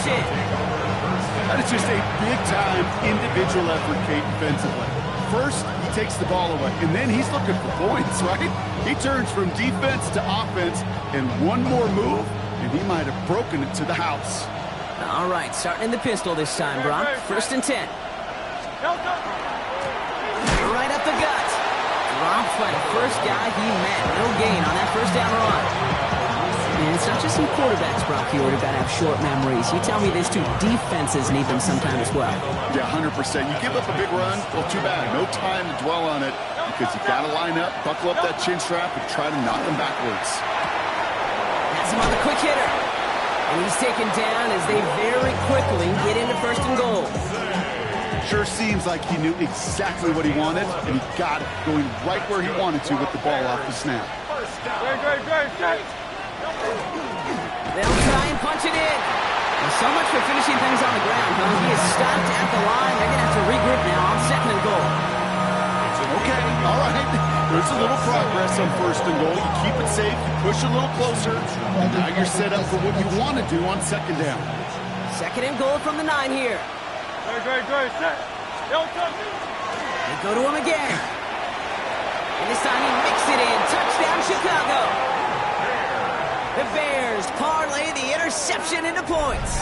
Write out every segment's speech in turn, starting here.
possession. That is just a big-time individual effort, Kate, defensively. First, he takes the ball away, and then he's looking for points, right? He turns from defense to offense, and one more move, and he might have broken it to the house. All right, starting in the pistol this time, Brock. 1st and 10. Right up the gut. Dropped by the first guy he met. No gain on that first down run. And it's not just some quarterbacks, Brock, you ordered to have short memories. You tell me these two defenses need them sometime as well. Yeah, 100%. You give up a big run, well, too bad. No time to dwell on it because you got to line up, buckle up that chin strap, and try to knock them backwards. Has him on the quick hitter. And he's taken down as they very quickly get into 1st and goal. Sure seems like he knew exactly what he wanted, and he got it, going right where he wanted to with the ball off the snap. They'll try and punch it in. Well, so much for finishing things on the ground, huh? He is stopped at the line. They're going to have to regroup now on 2nd and goal. Okay, all right. There's a little progress on 1st and goal. You keep it safe, you push a little closer, and now you're set up for what you want to do on 2nd down. 2nd and goal from the 9 here. They go to him again. And this time he mixed it in. Touchdown, Chicago. The Bears parlay the interception into points.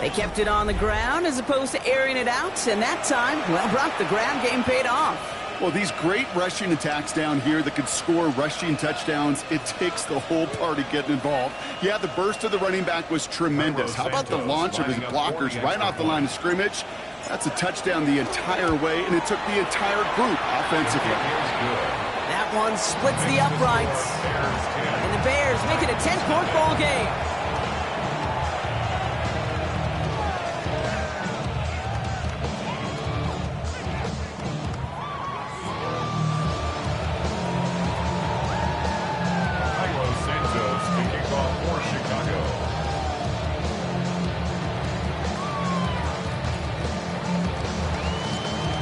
They kept it on the ground as opposed to airing it out. And that time, well, Brock, the ground game paid off. Well, these great rushing attacks down here that could score rushing touchdowns, it takes the whole party getting involved. Yeah, the burst of the running back was tremendous. How about the launch of his blockers right off the line of scrimmage? That's a touchdown the entire way, and it took the entire group offensively. That one splits the uprights. And the Bears make it a 10-point ball game.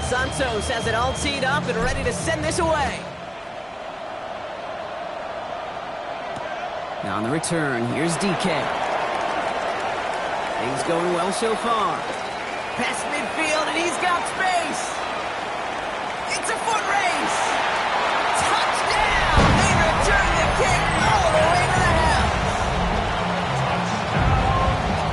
Santos has it all teed up and ready to send this away. Now on the return, here's DK. Things going well so far. Past midfield, and he's got space. It's a foot race. Touchdown! They return the kick all the way to the house.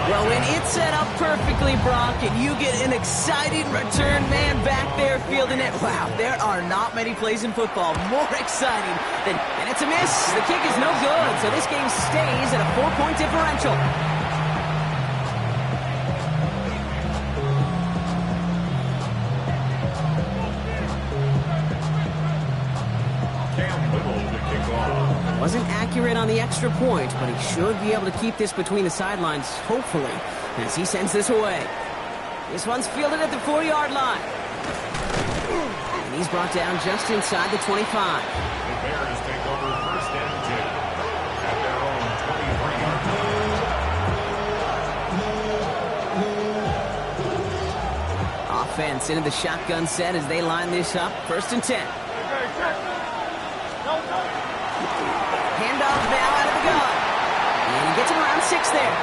Well, when it's set up perfectly, Brock, and you get an exciting return man back there fielding it, wow, there are not many plays in football more exciting than, and it's a miss. The kick is no good, so this game stays at a 4-point differential. Wasn't accurate on the extra point, but he should be able to keep this between the sidelines, hopefully, as he sends this away. This one's fielded at the 4-yard line. And he's brought down just inside the 25. The Bears take over 1st and 2 at their own 23-yard line. Offense into the shotgun set as they line this up. 1st and 10. Handoff now out of the gun. And he gets him around 6 there.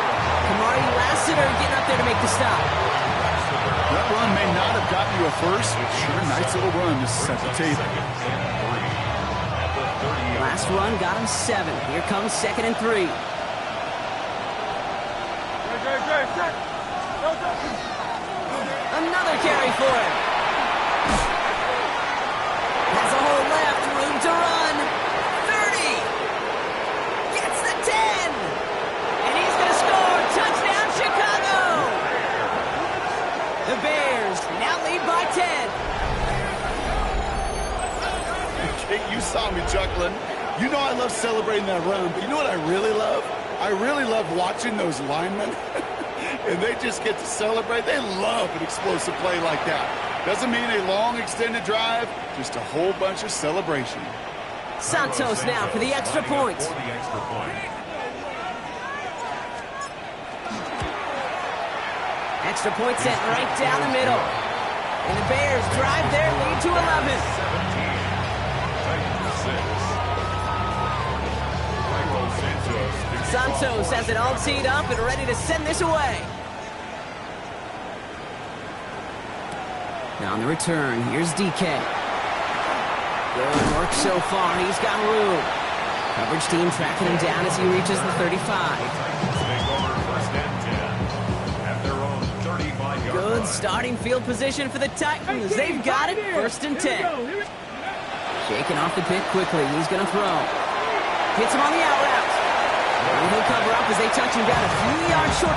Kamari Lassiter getting up there to make the stop. That run may not have gotten you a first, but sure, nice little run to set the table. Last run got him 7. Here comes 2nd and 3. Another carry for him. Has a hole left, room to run. 30. Gets the 10. And he's going to score. Touchdown, Chicago. The Bears now lead by 10. Okay, you saw me chuckling. You know I love celebrating that run, but you know what I really love? I really love watching those linemen. And they just get to celebrate. They love an explosive play like that. Doesn't mean a long extended drive, just a whole bunch of celebration. Santos now for the extra point. Extra point set right down the middle. And the Bears drive their lead to 11. Santos has it all teed up and ready to send this away. Now on the return, here's DK. Good work so far. He's got room. Coverage team tracking him down as he reaches the 35. Take over first and 10 at their own 35-yard Good line. starting field position for the Titans. They've got it. First and 10. Shaking off the pick quickly. He's going to throw. Hits him on the out route. And he'll cover up as they touch him down a few yards short.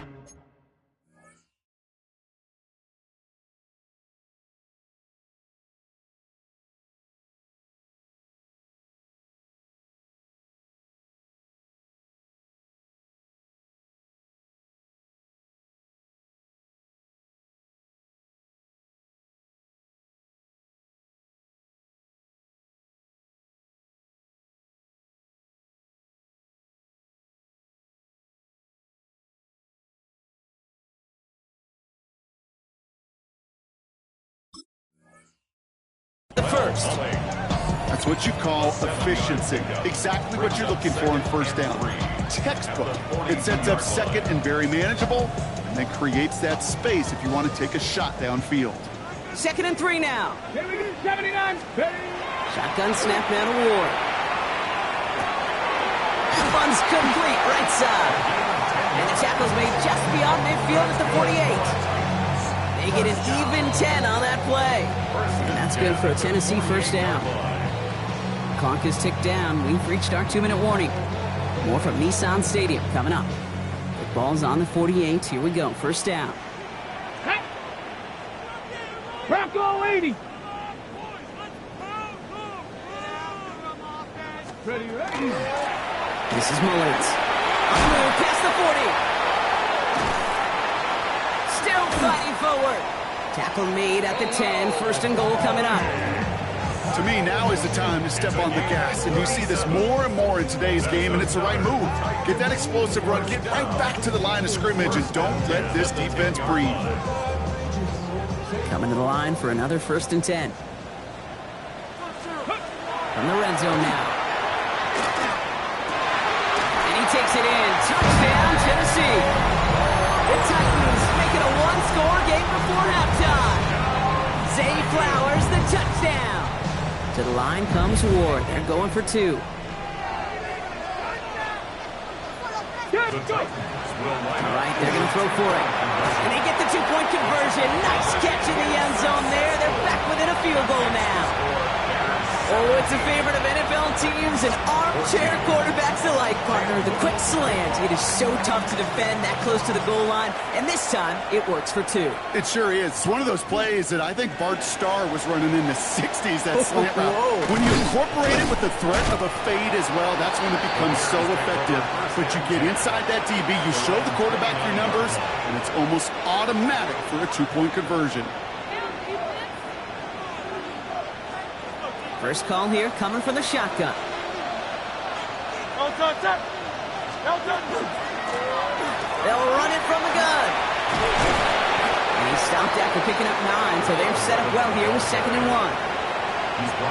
The first. That's what you call efficiency. Exactly what you're looking for in first down. Textbook. It sets up second and very manageable, and then creates that space if you want to take a shot downfield. 2nd and 3 now. Shotgun snap now to Ward. Fun's complete right side. And the tackle's made just beyond midfield at the 48. They get an even 10 on that play. And that's good for a Tennessee first down. Clock is ticked down. We've reached our 2-minute warning. More from Nissan Stadium coming up. The ball's on the 48. Here we go. First down. Bronco 80. Ready. This is Mullins. On the move past the 40. Still fighting forward. Tackle made at the 10. First and goal coming up. To me, now is the time to step on the gas, and you see this more and more in today's game, and it's the right move. Get that explosive run, get right back to the line of scrimmage, and don't let this defense breathe. Coming to the line for another 1st and 10. From the red zone now. And he takes it in. Touchdown, Tennessee. The Titans make it a one-score game before halftime. Zay Flowers, the touchdown. To the line comes Ward. They're going for 2. The Titans will line All up. right, they're going to throw for it. And they get the 2-point conversion. Nice catch in the end zone there. They're back within a field goal now. Oh, it's a favorite of NFL teams and armchair quarterbacks alike, partner. The quick slant. It is so tough to defend that close to the goal line. And this time, it works for 2. It sure is. It's one of those plays that I think Bart Starr was running in the 60s, that slant route. Whoa. When you incorporate it with the threat of a fade as well, that's when it becomes so effective. But you get inside that DB, you show the quarterback your numbers, and it's almost automatic for a 2-point conversion. First call here coming from the shotgun. They'll run it from the gun. And he stopped after picking up 9, so they're set up well here with 2nd and 1.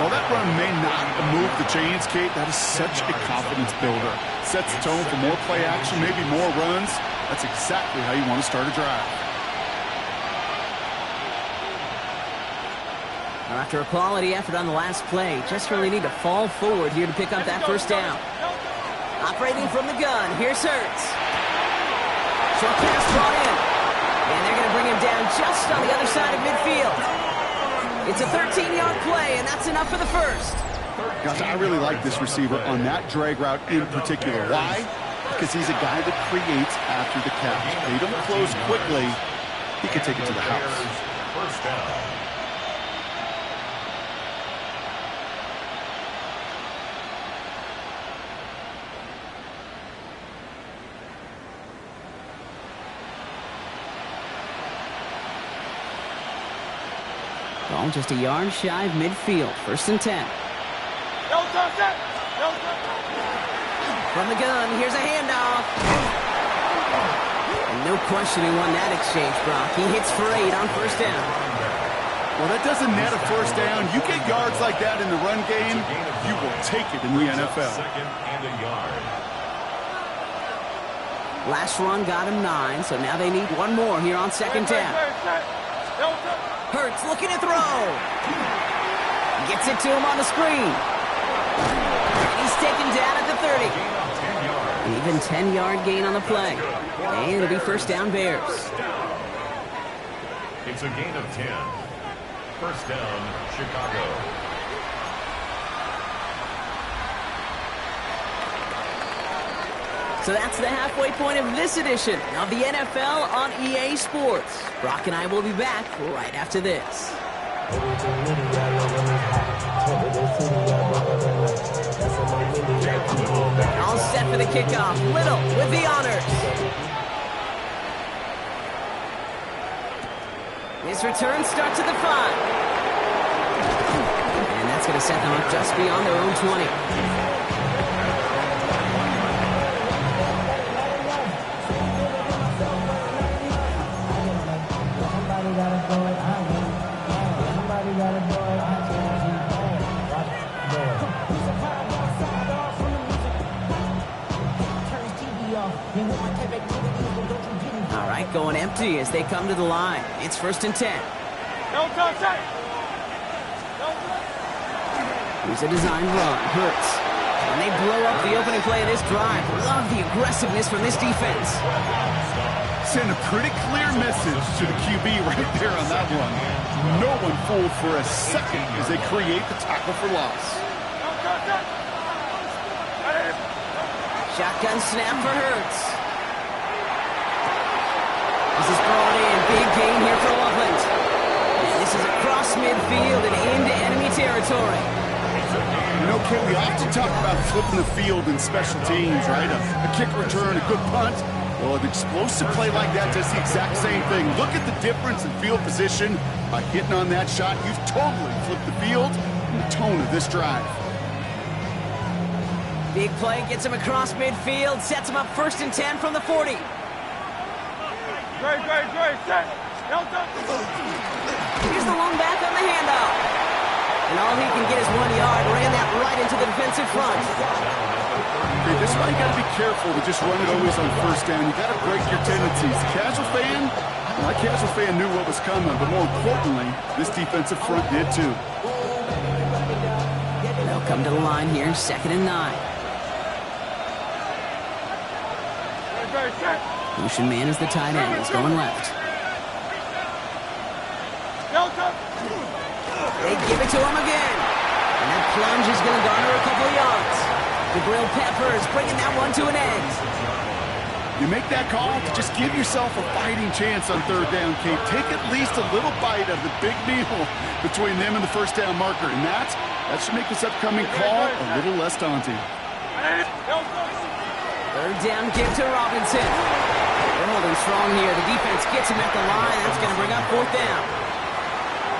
While that run may not move the chains, Kate, that is such a confidence builder. Sets the tone for more play action, maybe more runs. That's exactly how you want to start a drive. Now, after a quality effort on the last play, just really need to fall forward here to pick up that first down. Operating from the gun, here's Hurts. Short pass brought in. And they're going to bring him down just on the other side of midfield. It's a 13-yard play, and that's enough for the first. Gosh, I really like this receiver on that drag route in particular. Why? Because he's a guy that creates after the catch. They don't close quickly. He can take it to the house. First down. Ball just a yard shy of midfield. 1st and 10. From the gun, here's a handoff. And no question he won that exchange, Brock. He hits for 8 on 1st down. Well, that doesn't net a first down. You get yards like that in the run game, you will take it in the NFL. Second and a yard. Last run got him 9, so now they need one more here on second down. Hurts looking to throw. Gets it to him on the screen. And he's taken down at the 30. Even 10-yard gain on the play. And it'll be first down Bears. It's a gain of 10. First down, Chicago. So that's the halfway point of this edition of the NFL on EA Sports. Brock and I will be back right after this. All set for the kickoff. Little with the honors. His return starts at the 5. And that's going to set them up just beyond their own 20. All right, going empty as they come to the line. It's first and 10. Here's a design run. Hurts. And they blow up the opening play of this drive. Love the aggressiveness from this defense. Send a pretty clear message to the QB right there on that one. No one fooled for a second as they create the tackle for loss. Shotgun snap for Hurts. This is brought in. Big gain here for Loveland. And this is across midfield and into enemy territory. You know, Ken, we often talk about flipping the field in special teams, right? A kick return, a good punt. Well, an explosive play like that does the exact same thing. Look at the difference in field position. By hitting on that shot, you've totally flipped the field and the tone of this drive. Big play gets him across midfield, sets him up first and 10 from the 40. Here's the long back on the handoff. And all he can get is 1 yard. Ran that right into the defensive front. Okay, this is why you got to be careful to just run it always on first down. You got to break your tendencies. Casual fan, my casual fan knew what was coming, but more importantly, this defensive front did too. They'll come to the line here, second and 9. Lucian Man is the tight end. He's going left. They give it to him again. And that plunge is going to garner a couple of yards. Jabril Peppers bringing that one to an end. You make that call to just give yourself a fighting chance on third down, Kate. Take at least a little bite of the big meal between them and the first down marker. And that should make this upcoming call a little less daunting. Third down give to Robinson. They're holding strong here. The defense gets him at the line. That's going to bring up fourth down.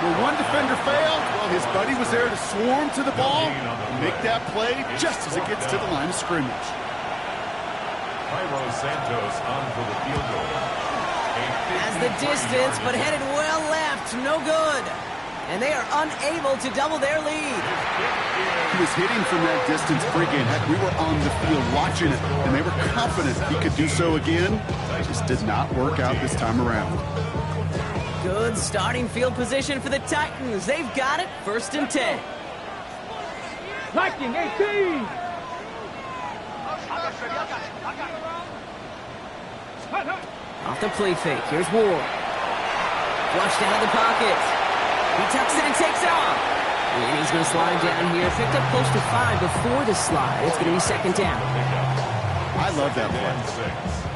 Well, one defender failed. Well, his buddy was there to swarm to the ball and make that play just as it gets to the line of scrimmage. Cairo Santos on for the field goal. Has the distance, but headed well left. No good. And they are unable to double their lead. He was hitting from that distance pregame. Heck, we were on the field watching it, and they were confident he could do so again. It just did not work out this time around. Good starting field position for the Titans. They've got it. First and 10. Viking 18. Off the play fake. Here's Ward. Flushed out of the pocket. He tucks it and takes off. And he's going to slide down here. Picked up close to 5 before the slide. It's going to be second down. I love that play.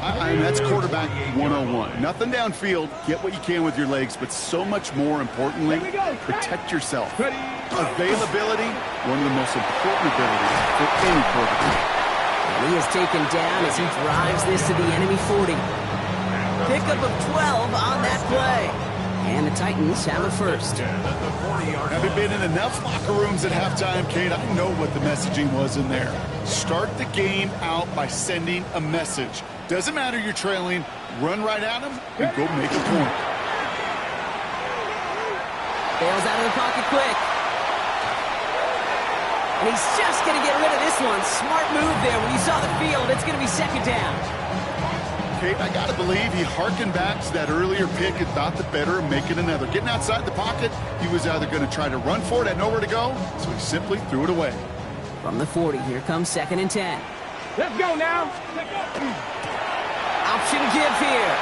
I mean, that's quarterback 101. Nothing downfield. Get what you can with your legs, but so much more importantly, protect yourself. Availability, one of the most important abilities for any quarterback. And he is taken down as he drives this to the enemy 40. Pickup of 12 on that play. And the Titans have a first. Having been in enough locker rooms at halftime, Kate, I know what the messaging was in there. Start the game out by sending a message. Doesn't matter you're trailing, run right at them and go make a point. Bails out of the pocket quick. And he's just going to get rid of this one. Smart move there when you saw the field. It's going to be second down. Kate, I got to believe he hearkened back to that earlier pick and thought the better of making another. Getting outside the pocket, he was either going to try to run for it, had nowhere to go, so he simply threw it away. From the 40, here comes 2nd and 10. Let's go now. Option give here.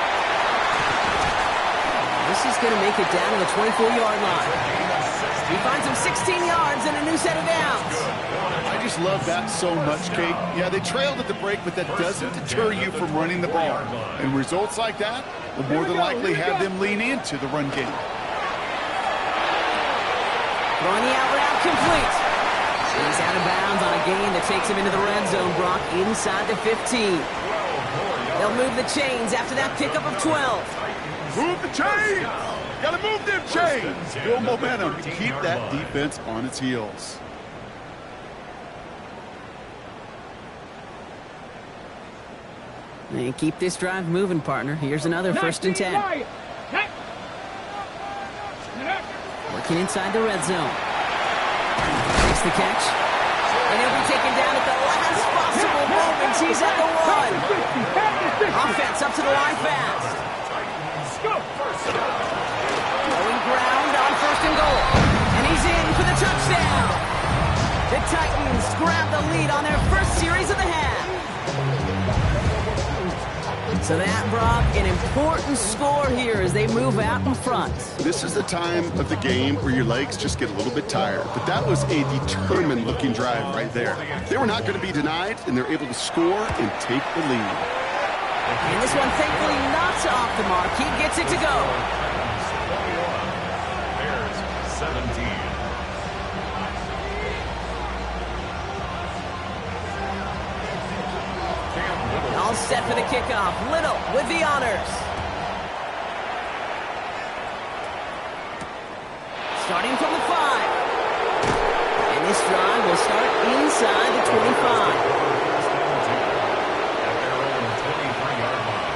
This is going to make it down to the 24-yard line. He finds him 16 yards and a new set of downs. I just love that so much, Kate. Yeah, they trailed at the break, but that doesn't deter you from running the ball. And results like that will more than likely have them lean into the run game. Throwing the out route complete. He's out of bounds on a gain that takes him into the red zone, Brock, inside the 15. They'll move the chains after that pickup of 12. Move the chains! Gotta move them chains! Build momentum to keep that defense on its heels. And keep this drive moving, partner. Here's another 1st and 10. Working inside the red zone. Makes the catch. And he'll be taken down at the last possible moment. He's at the 1. Offense up to the line fast. Going ground on 1st and goal. And he's in for the touchdown. The Titans grab the lead on their first series of the half. So that, Brock, an important score here as they move out in front. This is the time of the game where your legs just get a little bit tired. But that was a determined-looking drive right there. They were not going to be denied, and they're able to score and take the lead. And this one, thankfully, not off the mark. He gets it to go. Bears 17. All set for the kickoff. Little with the honors. Starting from the 5. And this drive will start inside the 25. At their own 23-yard line.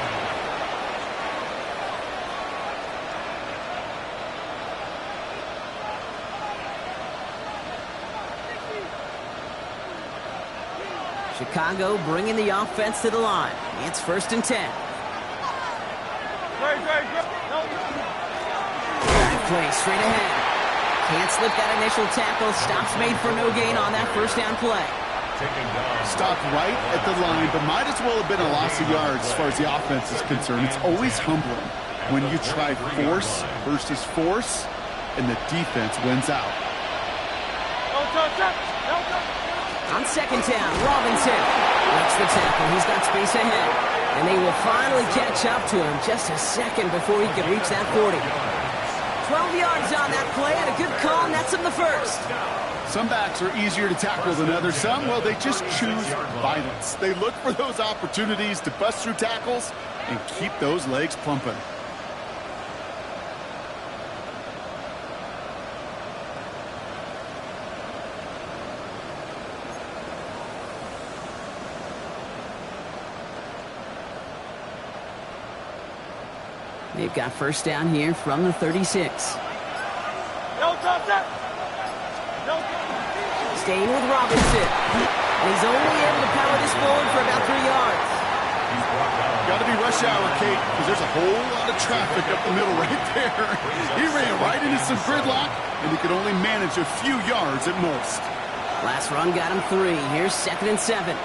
Chicago bringing the offense to the line. It's 1st and 10. Play straight ahead. Can't slip that initial tackle. Stops made for no gain on that 1st down play. Stopped right at the line, but might as well have been a loss of yards as far as the offense is concerned. It's always humbling when you try force versus force, and the defense wins out. On 2nd down, Robinson makes the tackle. He's got space ahead. And they will finally catch up to him just a second before he can reach that 40. 12 yards on that play, and a good call nets him the 1st. Some backs are easier to tackle than others. Some, well, they just choose violence. They look for those opportunities to bust through tackles and keep those legs pumping. They've got 1st down here from the 36. Staying with Robinson. And he's only able to power this forward for about 3 yards. Got to be rush hour, Kate, because there's a whole lot of traffic up the middle right there. He ran right into some gridlock, and he could only manage a few yards at most. Last run got him 3. Here's 2nd and 7.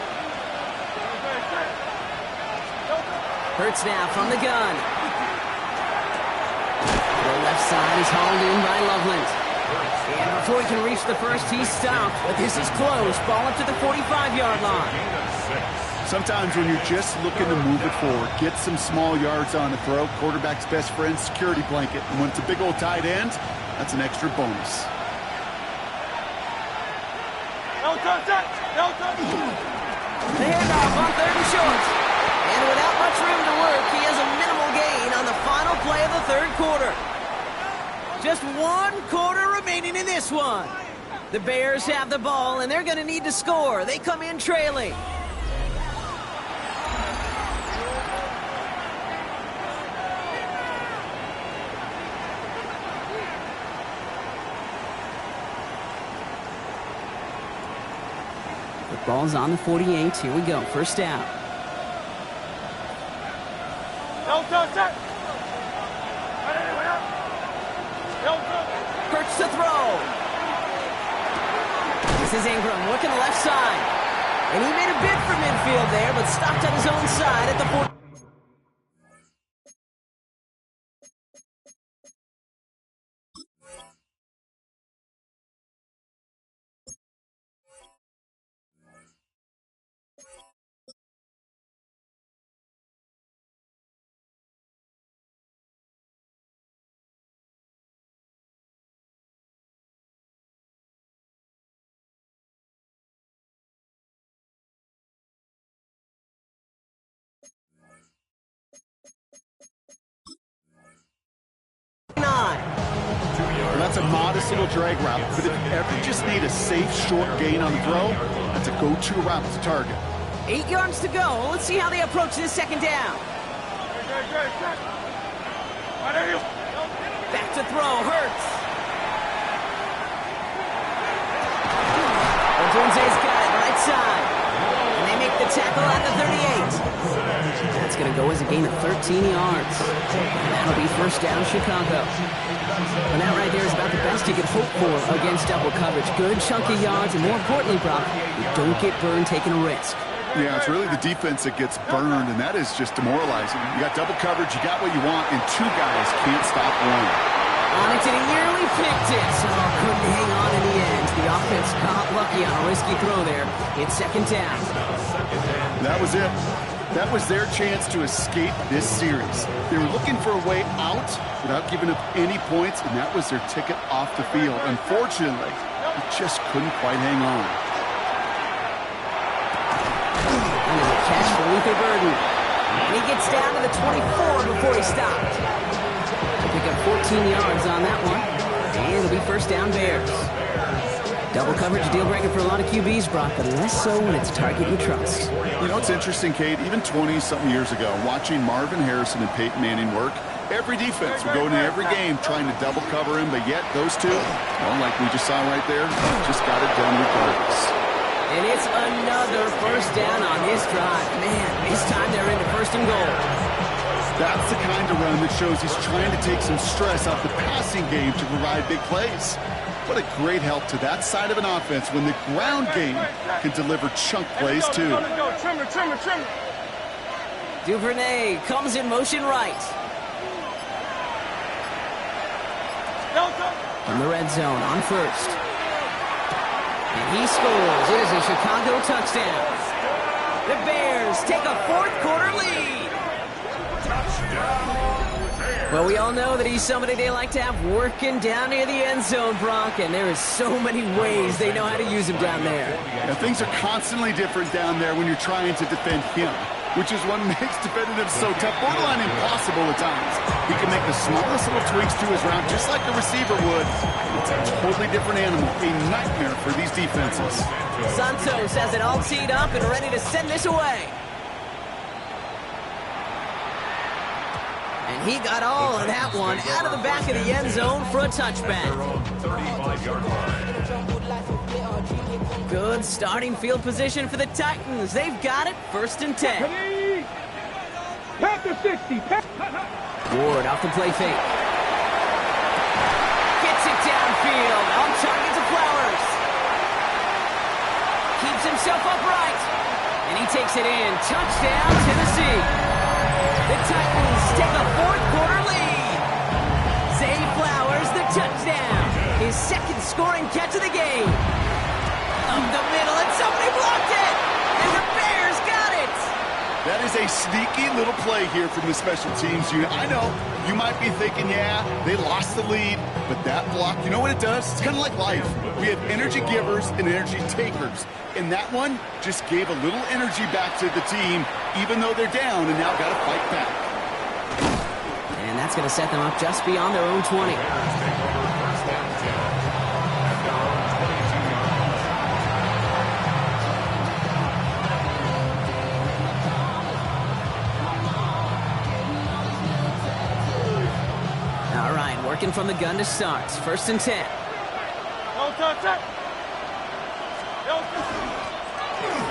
Hurts now from the gun. The left side is hauled in by Loveland. And before he can reach the 1st, he's stopped. But this is close. Ball up to the 45-yard line. Sometimes when you're just looking to move it forward, get some small yards on the throw, quarterback's best friend, security blanket. And when it's a big old tight end, that's an extra bonus. The handoff on 3rd and short. And without much room to work, he has a minimal gain on the final play of the 3rd quarter. Just 1 quarter remaining in this one. The Bears have the ball, and they're going to need to score. They come in trailing. The ball's on the 48. Here we go. 1st down. Hurts to throw. This is Ingram working the left side. And he made a bid for midfield there, but stopped on his own side at the 4. That's a modest little drag route, but if you ever just need a safe, short gain on the throw, that's a go-to route to target. 8 yards to go. Let's see how they approach this second down. Back to throw. Hurts. Odunze's got it right side. And they make the tackle at the 38. That's going to go as a gain of 13 yards. And that'll be first down Chicago. And that right there is about the best you can hope for against double coverage. Good chunky yards, and more importantly, Brock, you don't get burned taking a risk. Yeah, it's really the defense that gets burned, and that is just demoralizing. You got double coverage, you got what you want, and two guys can't stop one. On it, and he nearly picked it. Oh, couldn't hang on in the end. The offense got lucky on a risky throw there. It's second down. That was it. That was their chance to escape this series. They were looking for a way out without giving up any points, and that was their ticket off the field. Unfortunately, they just couldn't quite hang on. And there's a catch for Luther Burden. And he gets down to the 24 before he stopped. They pick up 14 yards on that one. And it'll be first down Bears. Double coverage deal breaker for a lot of QBs, Brock, but less so when it's a target you trust. You know, it's interesting, Kate, even 20-something years ago, watching Marvin Harrison and Peyton Manning work, every defense would go into every game trying to double cover him, but yet those two, well, like we just saw right there, just got it done regardless. And it's another first down on this drive. Man, this time they're into first and goal. That's the kind of run that shows he's trying to take some stress off the passing game to provide big plays. What a great help to that side of an offense when the ground game can deliver chunk plays too. Duvernay comes in motion right. From the red zone on first. And he scores. It is a Chicago touchdown. The Bears take a fourth quarter lead. Well, we all know that he's somebody they like to have working down near the end zone, Brock, and there is so many ways they know how to use him down there. Yeah, things are constantly different down there when you're trying to defend him, which is what makes defending him so tough, borderline impossible at times. He can make the smallest little tweaks to his route just like a receiver would. It's a totally different animal, a nightmare for these defenses. Santos has it all teed up and ready to send this away. And he got all of that one out of the back of the end zone for a touchback. Good starting field position for the Titans. They've got it first and 10. Panther 60. Ward off the play fake. Gets it downfield. On target to Flowers. Keeps himself upright. And he takes it in. Touchdown, Tennessee. The Titans take a fourth quarter lead. Zay Flowers, the touchdown. His second scoring catch of the game. Up the middle, and somebody blocked it. And the Bears got it. That is a sneaky little play here from the special teams unit. I know, you might be thinking, yeah, they lost the lead, but that block, you know what it does? It's kind of like life. We have energy givers and energy takers. And that one just gave a little energy back to the team, even though they're down and now got to fight back. And that's going to set them up just beyond their own 20. All right, working from the gun to start. First and 10.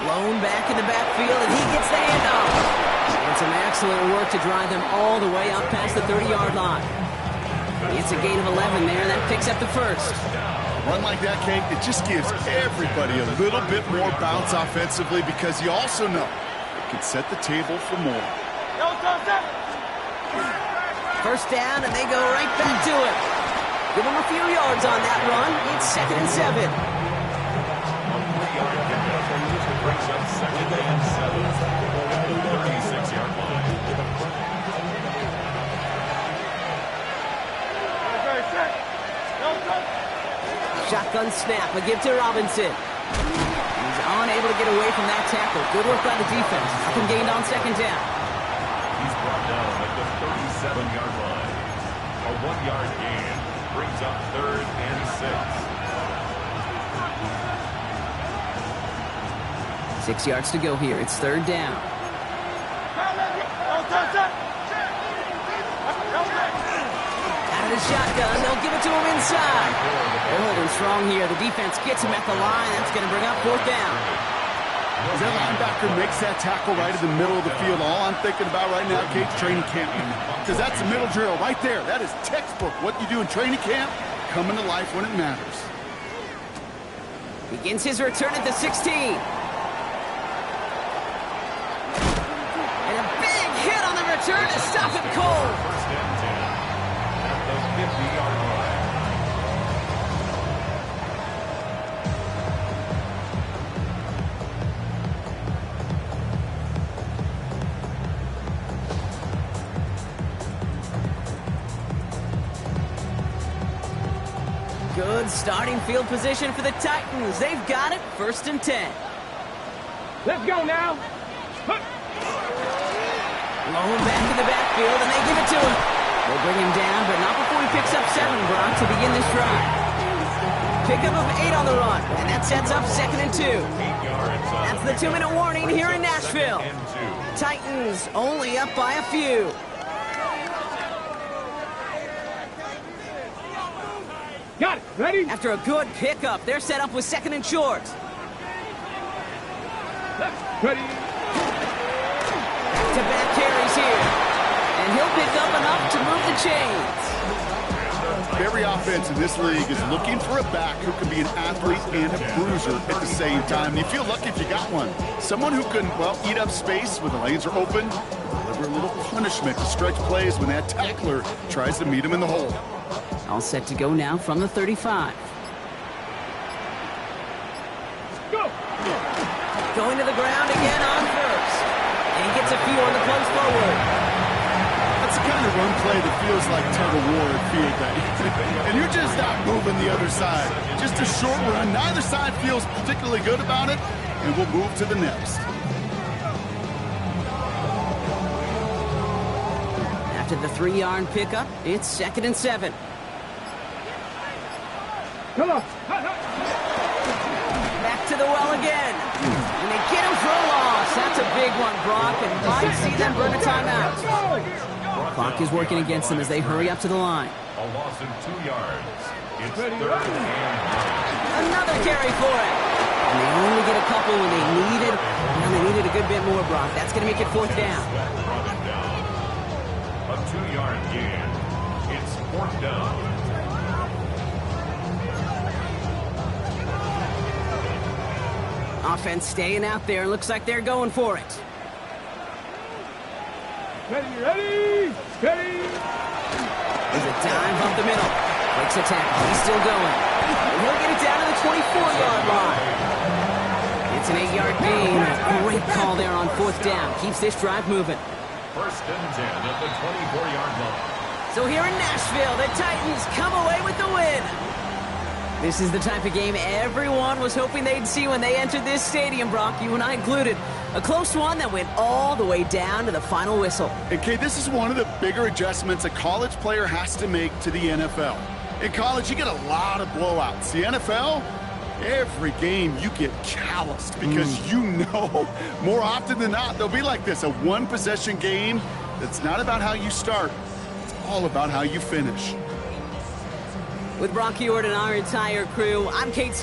Blown back in the backfield, and he gets the handoff. And And some excellent work to drive them all the way up past the 30-yard line. It's a gain of 11 there, and that picks up the first. A run like that, Kate, it just gives everybody a little bit more bounce offensively because you also know it can set the table for more. First down, and they go right back to it. Give them a few yards on that run. It's 2nd and 7. Brings up 2nd and 7 at the 36-yard line. Shotgun snap, a give to Robinson. He's unable to get away from that tackle. Good work by the defense. Up and gained on 2nd down. He's brought down at the 37-yard line. A 1-yard gain brings up 3rd and 6. 6 yards to go here. It's 3rd down. Out of the shotgun, they'll give it to him inside. They're holding strong here. The defense gets him at the line. That's going to bring up 4th down. As that linebacker makes that tackle right in the middle of the field, all I'm thinking about right now, Kate, training camp. Because that's the middle drill right there. That is textbook. What you do in training camp, coming to life when it matters. Begins his return at the 16. And a big hit on the return to stop him cold. 1st and 10 at the 50-yard line. Good starting field position for the Titans. They've got it. 1st and 10. Let's go now. Low back in the backfield, and they give it to him. They'll bring him down, but not before he picks up 7, Brock, to begin this drive. Pickup of 8 on the run, and that sets up 2nd and 2. 8 yards. That's the 2-minute warning here in Nashville. 2nd and 2. Titans only up by a few. Got it. Ready? After a good pickup, they're set up with 2nd and short. Ready? Back-to-back carries here. And he'll pick up enough to move the chains. Every offense in this league is looking for a back who can be an athlete and a bruiser at the same time. And you feel lucky if you got one. Someone who can, well, eat up space when the lanes are open, deliver a little punishment to stretch plays when that tackler tries to meet him in the hole. All set to go now from the 35. Go. Going to the ground again on 1st. And he gets a few on the punch forward. That's the kind of run play that feels like tug-of-war at field day. And you're just not moving the other side. Just a short run. Neither side feels particularly good about it, and we'll move to the next. After the 3-yard pickup, it's 2nd and 7. Come on. Back to the well again. And they get him for a loss. That's a big one, Brock, and might see them burn a timeout. Clock is working against them as they hurry up to the line. A loss of 2 yards. It's 3rd and 1. Another carry for it. And they only get a couple when they needed. Now they needed a good bit more, Brock. That's going to make it 4th down. A 2-yard gain. It's 4th down. Offense staying out there. Looks like they're going for it. Ready. There's a dive up the middle. Breaks a tackle. He's still going. And he'll get it down to the 24-yard line. It's an 8-yard gain. A great call there on 4th down. Keeps this drive moving. 1st and 10 at the 24-yard line. So here in Nashville, the Titans come away with the win. This is the type of game everyone was hoping they'd see when they entered this stadium, Brock, you and I included. A close one that went all the way down to the final whistle. And, Kate, this is one of the bigger adjustments a college player has to make to the NFL. In college, you get a lot of blowouts. The NFL, every game you get calloused because you know more often than not they'll be like this, a one-possession game that's not about how you start. It's all about how you finish. With Brock Huard and our entire crew, I'm Kate Scott.